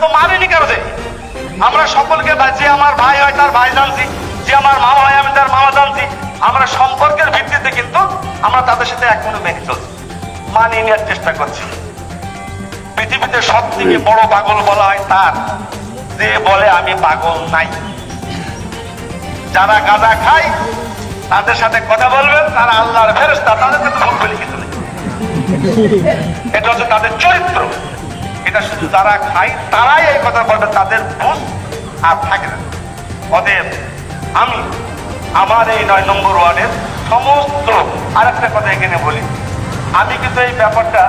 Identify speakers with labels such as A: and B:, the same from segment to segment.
A: তো মানিনি কারো দেয়। আমরা সকলকে যে আমার ভাই হয় তার ভাই জানছি, যে আমার মামা হয় আমি তার মামা জানছি। আমরা সম্পর্কের ভিত্তিতে কিন্তু আমরা তাদের সাথে এক মনে মেনে চলছি, মানিয়ে নেওয়ার চেষ্টা করছি। পৃথিবীতে সব থেকে বড় পাগল বলা হয় তার যে বলে আমি পাগল নাই। যারা গাঁজা খায় তাদের সাথে কথা বলবেন, তারা আল্লাহর ফেরেশতা, তাদের কিন্তু ভুল বলে কিছু নেই। এটা হচ্ছে তাদের চরিত্র। এটা শুধু যারা খায় তারাই এই কথা বলবে, তাদের বুঝ আর থাকে না। অতএব আমি আমার এই 9 নম্বর ওয়ার্ডের সমস্ত, আর একটা কথা এখানে বলি, আমি কিন্তু এই ব্যাপারটা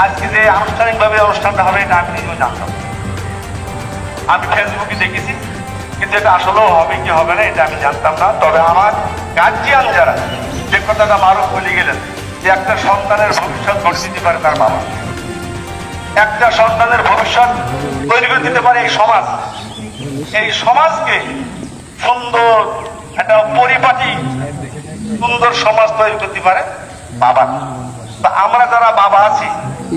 A: আজকে যে আনুষ্ঠানিকভাবে অনুষ্ঠানটা হবে এটা আমি নিজেও জানতাম। আমি ফেসবুকে দেখেছি, কিন্তু এটা আসলেও হবে কি হবে না এটা আমি জানতাম না। তবে আমার গার্জিয়ান যারা, যে কথাটা মারুফ বলে গেলেন যে একটা সন্তানের ভবিষ্যৎ গড়ে দিতে পারে তার বাবা, একটা সন্তানের ভবিষ্যৎ তৈরি করে দিতে পারে এই সমাজ। এই সমাজকে সুন্দর একটা পরিপাটি সুন্দর সমাজ তৈরি করতে পারে বাবা। তা আমরা যারা বাবা আছি,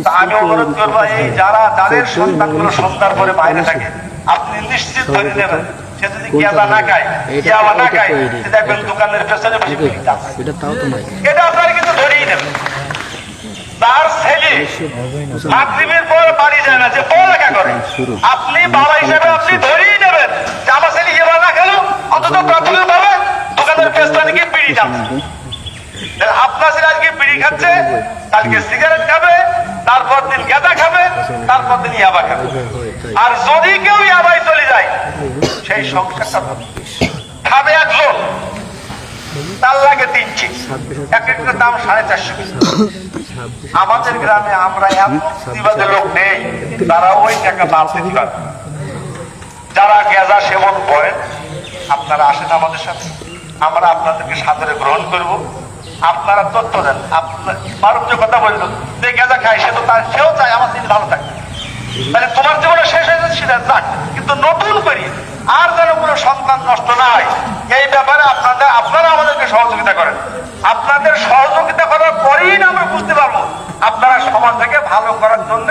A: তা আমি অনুরোধ করবো, এই যাদের সন্তানগুলো সন্ধ্যার পরে বাইরে থাকে, আপনি নিশ্চিত ধরে নেবেন সে যদি গেঁজা না খায়, ইয়াবা না খায়, দেখবেন দোকানের পেছনে বসে এটা আপনারা কিন্তু ধরেই নেবেন। তার ছেলে মাগরিবের পর বাড়ি যায় না, যে পড়ালেখা করে, আপনি বাবা হিসেবে আপনি ধরেই নেবেন যে আমার ছেলে ইয়াবা না খেলো অন্তত প্রাথমিক ভাবে দোকানের পেছনে গিয়ে বিড়ি টানছে। আপনার ছেলে আজকে বিড়ি খাচ্ছে, কালকে সিগারেট খাবে, তারপর দিন গেঁজা খাবে, তারপর দিন ইয়াবা খাবে। আর যদি কেউ ইয়াবাই চলে যায়, সেই সংসারটা খাবে একজন, তার লাগে 3 চিপ, এক একটা দাম 450। আমাদের গ্রামে আমরা এত প্রতিবাদের লোক নেই, তারা ওই টাকা বাদ দিতে পারে। যারা গেঁজা সেবন করেন আপনারা আসেন আমাদের সাথে, আমরা আপনাদেরকে সাদরে গ্রহণ করব। আপনারা তথ্য দেন। আপনার মারুফ যে কথা বলল যে গেঁজা খায়, সেও চায় আমার দিন ভালো থাকে, তাহলে তোমার জীবনে শেষ হয়ে যাচ্ছে সেটা যাক, কিন্তু নতুন করি আর যেন কোনো সন্তান নষ্ট না হয়, এই ব্যাপারে আপনারা আমাদেরকে সহযোগিতা করেন। আপনাদের সহযোগিতা করার পরেই না আমরা বুঝতে পারবো আপনারা সমাজটাকে ভালো করার জন্য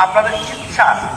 A: আপনাদের ইচ্ছা আছে।